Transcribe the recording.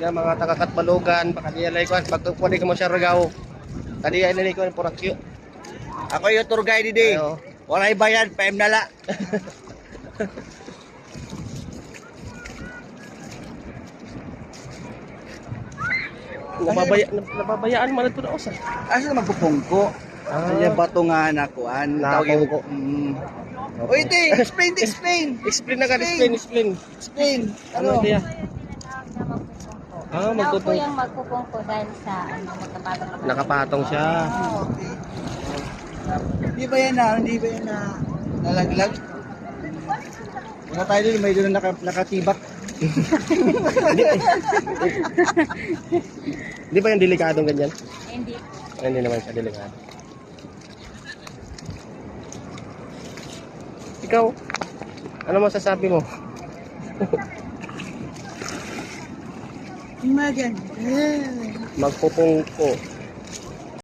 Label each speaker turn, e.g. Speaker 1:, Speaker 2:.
Speaker 1: Sila mga taga-Katbalogan, pakadiyalay ko, pagkukunin ko mo siya Ragaw. Tadi ay nilay ko ng Purakyo.
Speaker 2: Ako yung tour guide di.
Speaker 1: Ayo.
Speaker 2: Walay bayad, PM nala.
Speaker 1: Nababayaan man ito na usa.
Speaker 2: Asa magpupungko? Kanya bato nga nakuan.
Speaker 1: Napungko.
Speaker 2: Uy, di, explain.
Speaker 1: Explain na ka, explain. Ano diya?
Speaker 3: Ako po
Speaker 1: Magpupong.
Speaker 3: yung magpupungko dahil sa magkapatong na.
Speaker 1: Nakapatong siya.
Speaker 2: Hindi ba yan na nalaglag? Wala tayo din, may doon nakatibak.
Speaker 1: Di ba yung delikadong ganyan?
Speaker 3: Hindi.
Speaker 1: Ay, hindi naman siya delikado. Ikaw, ano masasabi mo?
Speaker 2: Imagan.
Speaker 1: Magpupungko.